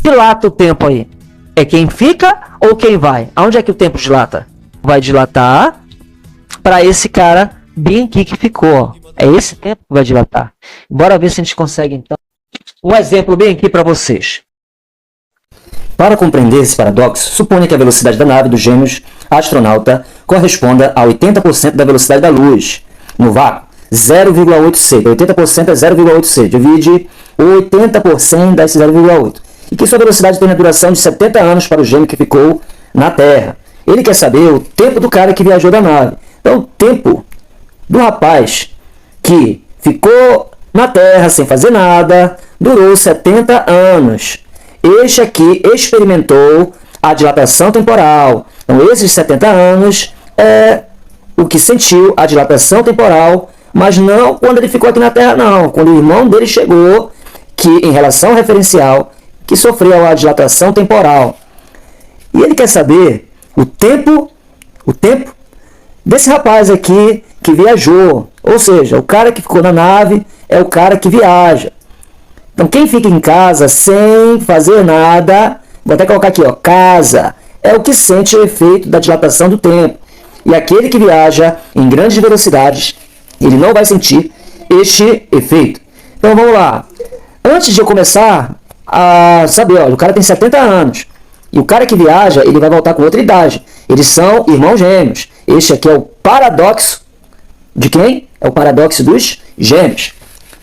dilata o tempo aí? É quem fica ou quem vai? Aonde é que o tempo dilata? Vai dilatar para esse cara bem aqui que ficou, ó. É esse tempo que vai dilatar. Bora ver se a gente consegue, então, um exemplo bem aqui para vocês. Para compreender esse paradoxo, suponha que a velocidade da nave dos gêmeos astronauta corresponda a 80% da velocidade da luz. No vácuo, 0,8c. 80% é 0,8c. Divide 80 por 100 dá esse 0,8. E que sua velocidade tem a duração de 70 anos para o gêmeo que ficou na Terra. Ele quer saber o tempo do cara que viajou da nave. Então, o tempo do rapaz que ficou na Terra sem fazer nada durou 70 anos. Este aqui experimentou a dilatação temporal. Então, esses 70 anos é o que sentiu a dilatação temporal, mas não quando ele ficou aqui na Terra, não. Quando o irmão dele chegou, que em relação ao referencial, que sofreu a dilatação temporal. E ele quer saber o tempo desse rapaz aqui que viajou. Ou seja, o cara que ficou na nave é o cara que viaja. Então, quem fica em casa sem fazer nada, vou até colocar aqui, ó, casa, é o que sente o efeito da dilatação do tempo. E aquele que viaja em grandes velocidades, ele não vai sentir este efeito. Então, vamos lá. Antes de eu começar a saber, ó, o cara tem 70 anos. E o cara que viaja, ele vai voltar com outra idade. Eles são irmãos gêmeos. Este aqui é o paradoxo de quem? É o paradoxo dos gêmeos.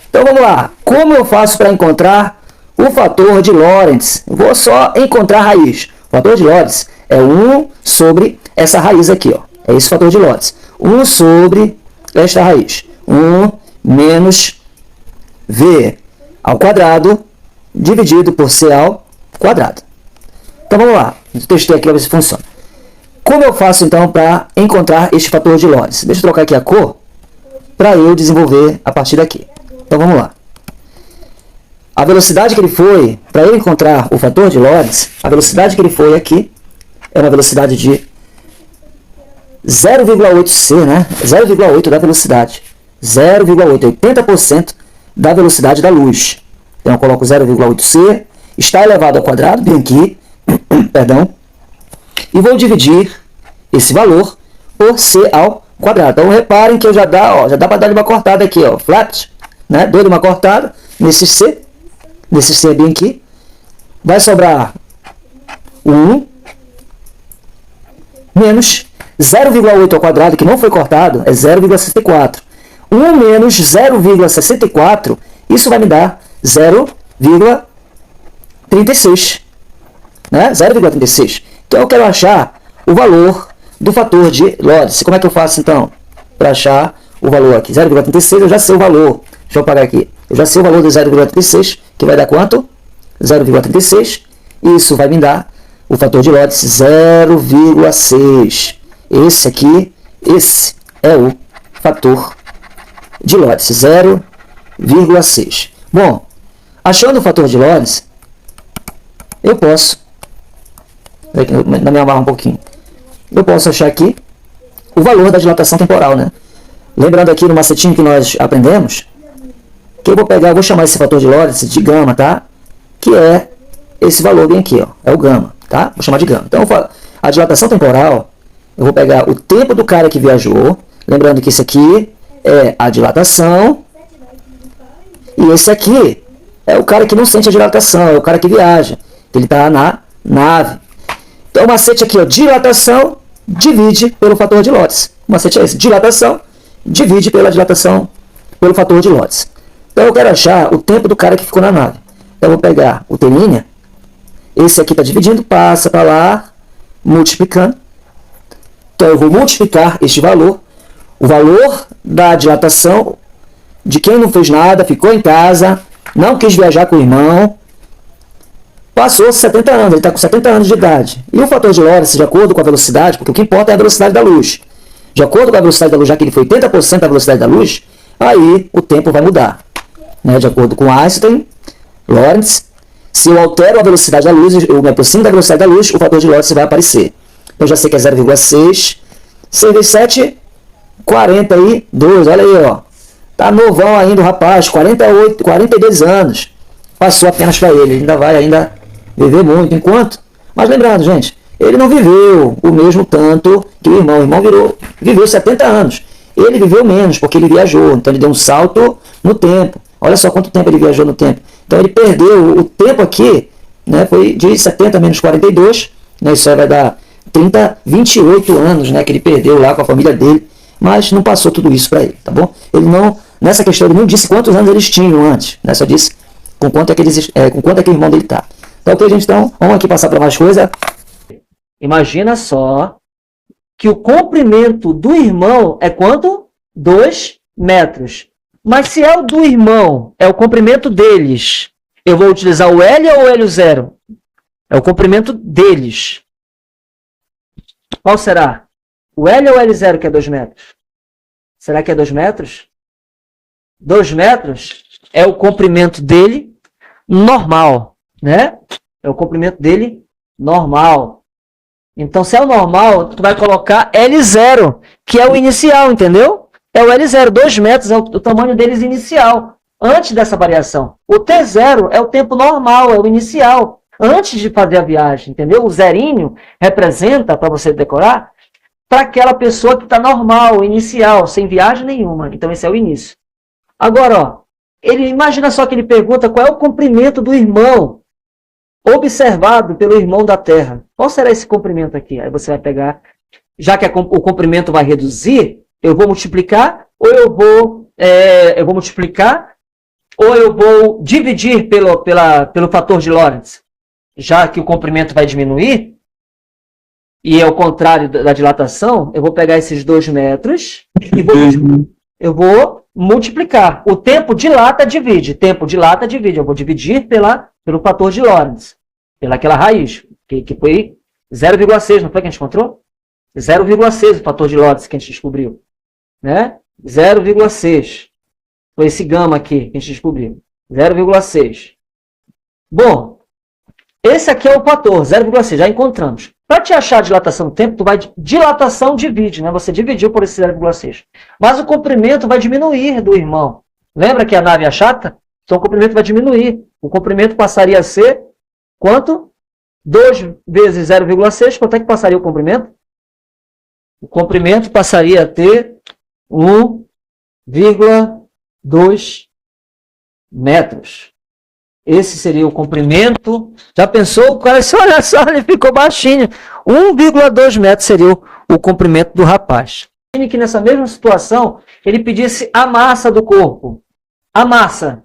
Então vamos lá, como eu faço para encontrar o fator de Lorentz? Eu vou só encontrar a raiz. O fator de Lorentz é 1 sobre essa raiz aqui, ó. É esse fator de Lorentz. 1 sobre esta raiz. 1 menos V ao quadrado dividido por C ao quadrado. Então vamos lá, eu testei aqui para ver se funciona. Como eu faço então para encontrar este fator de Lorentz? Deixa eu trocar aqui a cor para eu desenvolver a partir daqui. Então vamos lá. A velocidade que ele foi, para ele encontrar o fator de Lorentz, a velocidade que ele foi aqui é uma velocidade de 0,8c, né? 0,8 da velocidade. 0,8, 80% da velocidade da luz. Então eu coloco 0,8c, está elevado ao quadrado, bem aqui, perdão, e vou dividir esse valor por c ao quadrado. Então reparem que eu já dá para dar uma cortada aqui, ó, flat, né? Dou uma cortada nesse C bem aqui, vai sobrar 1 menos 0,8 ao quadrado, que não foi cortado, é 0,64. 1 menos 0,64, isso vai me dar 0,36. Né? 0,36. Então eu quero achar o valor do fator de Lorentz. Como é que eu faço então? Para achar o valor aqui, 0,36, eu já sei o valor. Deixa eu apagar aqui. Eu já sei o valor de 0,36, que vai dar quanto? 0,36. Isso vai me dar o fator de Lorentz 0,6. Esse aqui, esse é o fator de Lorentz, 0,6. Bom, achando o fator de Lorentz, eu posso, na minha barra um pouquinho, eu posso achar aqui o valor da dilatação temporal, né? Lembrando aqui no macetinho que nós aprendemos, que eu vou pegar, eu vou chamar esse fator de Lorentz de gama, tá? Que é esse valor bem aqui, ó, é o gama, tá? Vou chamar de gama. Então, a dilatação temporal, eu vou pegar o tempo do cara que viajou, lembrando que esse aqui é a dilatação, e esse aqui é o cara que não sente a dilatação, é o cara que viaja, ele está na nave. Então, o macete aqui, ó, dilatação, divide pelo fator de Lorentz. O macete é esse, dilatação, divide pela dilatação, pelo fator de Lorentz. Então, eu quero achar o tempo do cara que ficou na nave. Então, eu vou pegar o T', esse aqui está dividindo, passa para lá, multiplicando. Então, eu vou multiplicar este valor, o valor da dilatação de quem não fez nada, ficou em casa, não quis viajar com o irmão, passou 70 anos, ele está com 70 anos de idade. E o fator de Lorentz, de acordo com a velocidade, porque o que importa é a velocidade da luz. De acordo com a velocidade da luz, já que ele foi 80% da velocidade da luz, aí o tempo vai mudar. Né? De acordo com Einstein, Lorentz, se eu altero a velocidade da luz, eu me aproximo da velocidade da luz, o fator de Lorentz vai aparecer. Eu já sei que é 0,6, 6 vezes 7, 42, olha aí, ó. Tá novão ainda o rapaz, 42 anos. Passou apenas para ele, ainda vai viver muito, enquanto... Mas lembrando, gente, ele não viveu o mesmo tanto que o irmão. O irmão viveu 70 anos. Ele viveu menos, porque ele viajou. Então ele deu um salto no tempo. Olha só quanto tempo ele viajou no tempo. Então ele perdeu o tempo aqui, né, foi de 70 menos 42, né, isso vai dar 28 anos, né, que ele perdeu lá com a família dele. Mas não passou tudo isso para ele, tá bom? Ele não, nessa questão, ele não disse quantos anos eles tinham antes, né? Só disse com quanto é que o irmão dele tá. Então, ok, gente, então, vamos aqui passar para mais coisa. Imagina só que o comprimento do irmão é quanto? 2 metros. Mas se é o do irmão, é o comprimento deles, eu vou utilizar o L ou o L0? É o comprimento deles. Qual será? O L ou o L0 que é 2 metros? Será que é 2 metros? 2 metros é o comprimento dele normal, né? É o comprimento dele normal. Então, se é o normal, tu vai colocar L0, que é o inicial, entendeu? É o L0, 2 metros é o tamanho deles inicial, antes dessa variação. O T0 é o tempo normal, é o inicial, antes de fazer a viagem, entendeu? O zerinho representa, para você decorar, para aquela pessoa que está normal, inicial, sem viagem nenhuma. Então, esse é o início. Agora, ó, imagina só que ele pergunta qual é o comprimento do irmão observado pelo irmão da Terra. Qual será esse comprimento aqui? Aí você vai pegar, já que o comprimento vai reduzir, eu vou multiplicar, ou eu vou dividir pelo fator de Lorentz. Já que o comprimento vai diminuir, e é o contrário da dilatação, eu vou pegar esses 2 metros e eu vou multiplicar. O tempo dilata, divide. Tempo dilata, divide. Eu vou dividir pelo fator de Lorentz, pelaquela raiz, que foi 0,6, não foi que a gente encontrou? 0,6 o fator de Lorentz que a gente descobriu. Né? 0,6. Foi esse gama aqui que a gente descobriu. 0,6. Bom, esse aqui é o fator, 0,6, já encontramos. Para te achar a dilatação do tempo, tu vai dilatação divide, né? Você dividiu por esse 0,6. Mas o comprimento vai diminuir do irmão. Lembra que a nave é chata? Então o comprimento vai diminuir. O comprimento passaria a ser quanto? 2 vezes 0,6, quanto é que passaria o comprimento? O comprimento passaria a ter 1,2 metros. Esse seria o comprimento. Já pensou? O cara, olha só, ele ficou baixinho. 1,2 metros seria o comprimento do rapaz. Imagine que nessa mesma situação, ele pedisse a massa do corpo. A massa.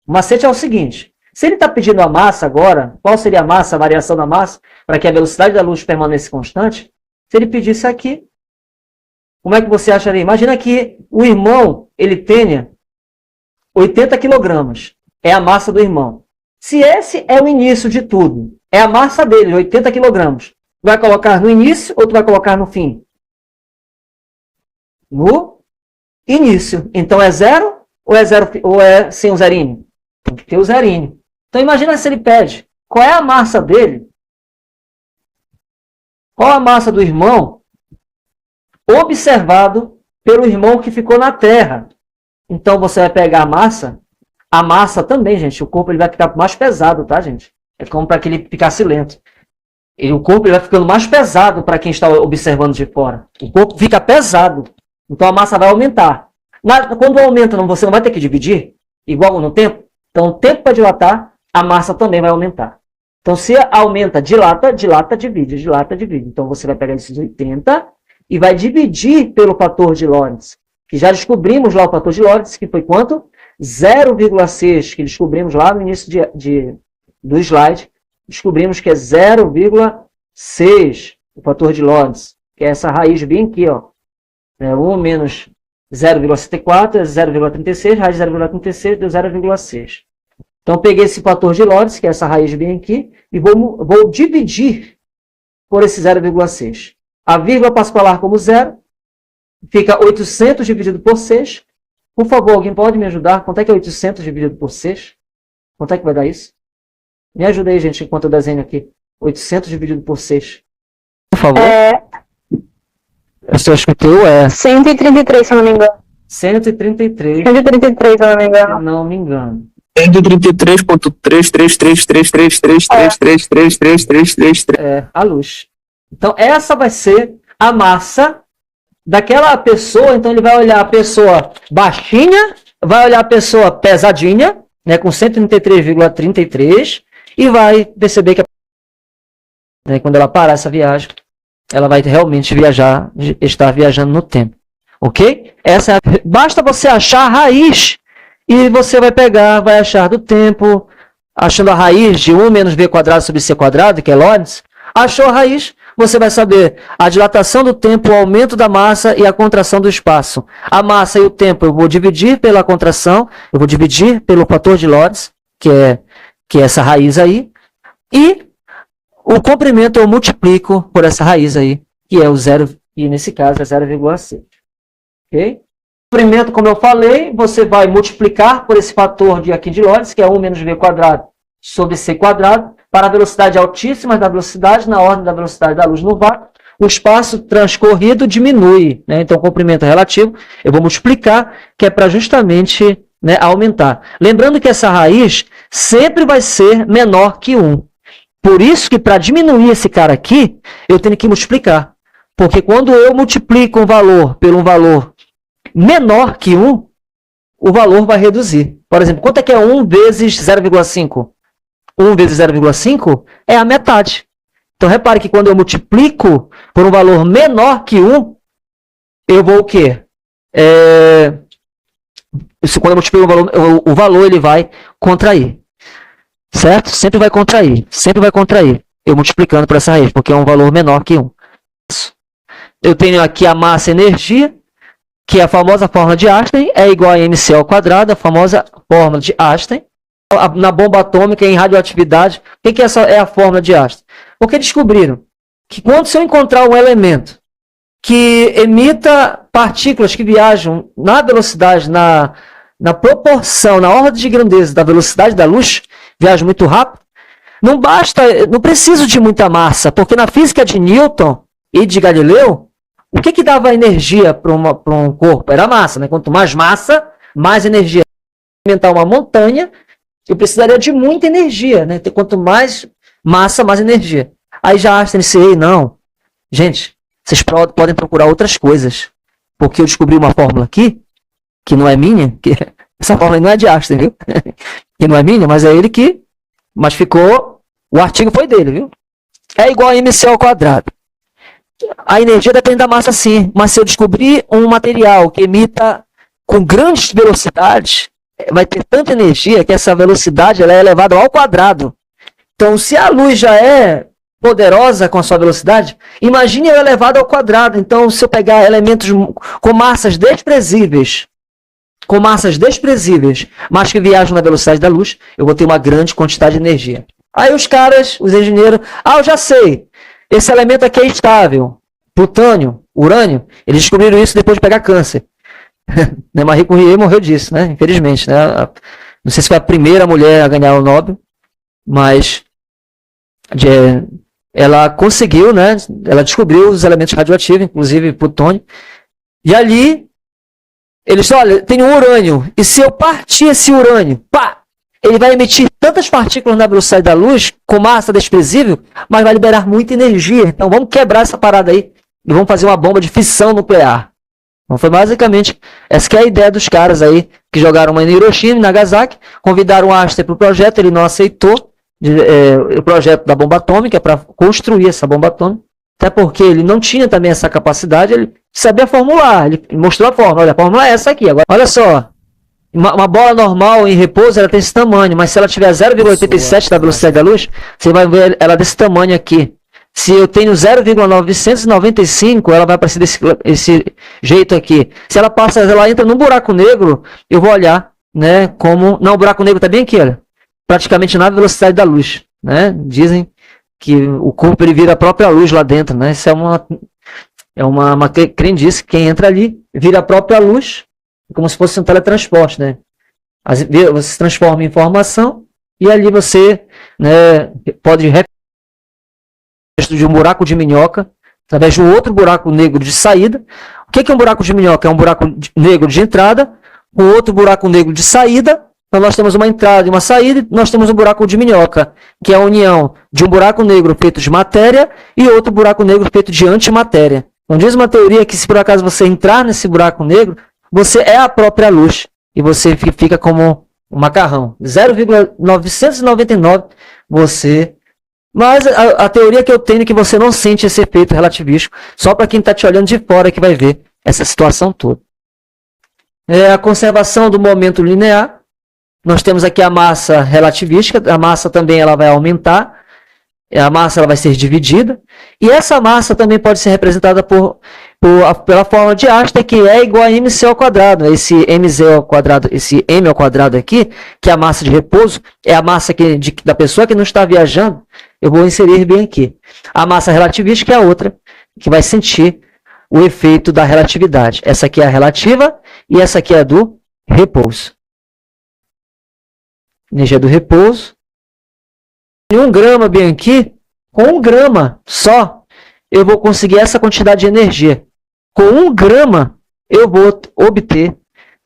O macete é o seguinte. Se ele está pedindo a massa agora, qual seria a massa, a variação da massa, para que a velocidade da luz permaneça constante? Se ele pedisse aqui, como é que você acharia? Imagina que o irmão, ele tenha 80 quilogramas. É a massa do irmão. Se esse é o início de tudo, é a massa dele, 80 quilogramas, vai colocar no início ou tu vai colocar no fim? No início. Então é 0 ou é 0 ou é sem o zerinho? Tem que ter o zerinho. Então imagina se ele pede, qual é a massa dele? Qual a massa do irmão observado pelo irmão que ficou na Terra? Então você vai pegar a massa também, gente, o corpo ele vai ficar mais pesado, tá, gente? É como para que ele ficasse lento. O corpo ele vai ficando mais pesado para quem está observando de fora. O corpo fica pesado, então a massa vai aumentar. Quando aumenta, você não vai ter que dividir, igual no tempo? Então o tempo para dilatar, a massa também vai aumentar. Então se aumenta, dilata, divide, dilata, divide. Então você vai pegar esses 80 e vai dividir pelo fator de Lorentz, que já descobrimos lá o fator de Lorentz, que foi quanto? 0,6, que descobrimos lá no início do slide, descobrimos que é 0,6 o fator de Lorentz, que é essa raiz bem aqui, ó. 1 menos 0,74 é 0,36, raiz de 0,36 deu 0,6. Então, eu peguei esse fator de Lorentz, que é essa raiz bem aqui, e vou dividir por esse 0,6. A vírgula passa para lá como 0, fica 800 dividido por 6. Por favor, alguém pode me ajudar? Quanto é que é 800 dividido por 6? Quanto é que vai dar isso? Me ajuda aí, gente, enquanto eu desenho aqui. 800 dividido por 6. Por favor. Eu só escutei o E. 133, se eu não me engano. 133. 133, se eu não me engano. Não me engano. 133.33333333333333333. É a luz. Então, essa vai ser a massa daquela pessoa. Então, ele vai olhar a pessoa baixinha, vai olhar a pessoa pesadinha, né, com 133,33, e vai perceber que né, quando ela parar essa viagem, ela vai realmente estar viajando no tempo. Ok? Basta você achar a raiz e você vai achar do tempo, achando a raiz de 1 menos v quadrado sobre c quadrado, que é Lorentz. Achou a raiz, você vai saber a dilatação do tempo, o aumento da massa e a contração do espaço. A massa e o tempo eu vou dividir pela contração, eu vou dividir pelo fator de Lorentz, que é essa raiz aí, e o comprimento eu multiplico por essa raiz aí, que é o 0, e nesse caso é 0,6. Ok? O comprimento, como eu falei, você vai multiplicar por esse fator aqui de Lorentz, que é 1 menos v quadrado sobre c quadrado, para a velocidade altíssima da velocidade, na ordem da velocidade da luz no vácuo, o espaço transcorrido diminui, né? Então, o comprimento relativo, eu vou multiplicar, que é para justamente, né, aumentar. Lembrando que essa raiz sempre vai ser menor que 1. Por isso que para diminuir esse cara aqui, eu tenho que multiplicar. Porque quando eu multiplico um valor por um valor menor que 1, o valor vai reduzir. Por exemplo, quanto é que é 1 vezes 0,5? 1 vezes 0,5 é a metade. Então, repare que quando eu multiplico por um valor menor que 1, eu vou o quê? Quando eu multiplico o valor, ele vai contrair. Certo? Sempre vai contrair. Sempre vai contrair. Eu multiplicando por essa raiz, porque é um valor menor que 1. Eu tenho aqui a massa e energia, que é a famosa fórmula de Einstein, é igual a mc ao quadrado, a famosa fórmula de Einstein. Na bomba atômica, em radioatividade, o que é a fórmula de Einstein? Porque descobriram que quando se eu encontrar um elemento que emita partículas que viajam na velocidade, na proporção, na ordem de grandeza da velocidade da luz, viajam muito rápido, não preciso de muita massa, porque na física de Newton e de Galileu, o que dava energia para um corpo? Era a massa, né? Quanto mais massa, mais energia. Para alimentar uma montanha, eu precisaria de muita energia, né? Quanto mais massa, mais energia. Aí já Einstein disse, não, gente, vocês podem procurar outras coisas, porque eu descobri uma fórmula aqui, que não é minha, que essa fórmula não é de Einstein, viu? Que não é minha, mas é ele que, mas ficou, o artigo foi dele, viu? É igual a mc ao quadrado. A energia depende da massa, sim, mas se eu descobrir um material que emita com grandes velocidades, vai ter tanta energia que essa velocidade ela é elevada ao quadrado. Então, se a luz já é poderosa com a sua velocidade, imagine ela elevada ao quadrado. Então, se eu pegar elementos com massas desprezíveis, mas que viajam na velocidade da luz, eu vou ter uma grande quantidade de energia. Aí os caras, os engenheiros, eu já sei, esse elemento aqui é estável, plutônio, urânio, eles descobriram isso depois de pegar câncer. Marie Curie morreu disso, né? Infelizmente, né? Não sei se foi a primeira mulher a ganhar o Nobel, mas ela conseguiu, né? Ela descobriu os elementos radioativos, inclusive plutônio. E ali, eles disseram, olha, tem um urânio, e se eu partir esse urânio, ele vai emitir tantas partículas na velocidade da luz, com massa desprezível, mas vai liberar muita energia. Então vamos quebrar essa parada aí e vamos fazer uma bomba de fissão nuclear. Então foi basicamente essa que é a ideia dos caras aí, que jogaram uma em Hiroshima e Nagasaki, convidaram o Einstein para o projeto, ele não aceitou o projeto da bomba atômica para construir essa bomba atômica, até porque ele não tinha também essa capacidade, ele sabia formular, ele mostrou a fórmula, olha, a fórmula é essa aqui. Agora, olha só, uma bola normal em repouso, ela tem esse tamanho, mas se ela tiver 0,87 da velocidade da luz, você vai ver ela desse tamanho aqui. Se eu tenho 0,995, ela vai aparecer desse jeito aqui. Se ela entra num buraco negro, eu vou olhar, né, como... Não, o buraco negro está bem aqui, olha. Praticamente na velocidade da luz, né? Dizem que o corpo ele vira a própria luz lá dentro, né? Isso é uma crendice, quem entra ali vira a própria luz, como se fosse um teletransporte, né? Você se transforma em informação e ali você, né, pode de um buraco de minhoca através de um outro buraco negro de saída. O que é um buraco de minhoca? É um buraco negro de entrada, um outro buraco negro de saída Então nós temos uma entrada e uma saída, e nós temos um buraco de minhoca, que é a união de um buraco negro feito de matéria e outro buraco negro feito de antimatéria. Então diz uma teoria que se por acaso você entrar nesse buraco negro, você é a própria luz, e você fica como um macarrão. 0,999 você... Mas a teoria que eu tenho é que você não sente esse efeito relativístico, só para quem está te olhando de fora que vai ver essa situação toda. A conservação do momento linear. Nós temos aqui a massa relativística, a massa também ela vai aumentar, a massa ela vai ser dividida, e essa massa também pode ser representada pela forma de Einstein, que é igual a mc ao quadrado. Esse mz ao quadrado, esse m ao quadrado aqui, que é a massa de repouso, é a massa da pessoa que não está viajando. Eu vou inserir bem aqui. A massa relativística é a outra, que vai sentir o efeito da relatividade. Essa aqui é a relativa, e essa aqui é a do repouso. Energia do repouso. Em 1 grama bem aqui, com 1 grama só, eu vou conseguir essa quantidade de energia. Com 1 grama, eu vou obter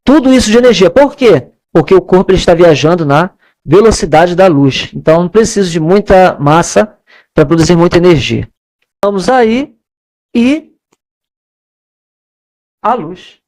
tudo isso de energia. Por quê? Porque o corpo ele está viajando na velocidade da luz. Então, não preciso de muita massa para produzir muita energia. Vamos aí e a luz.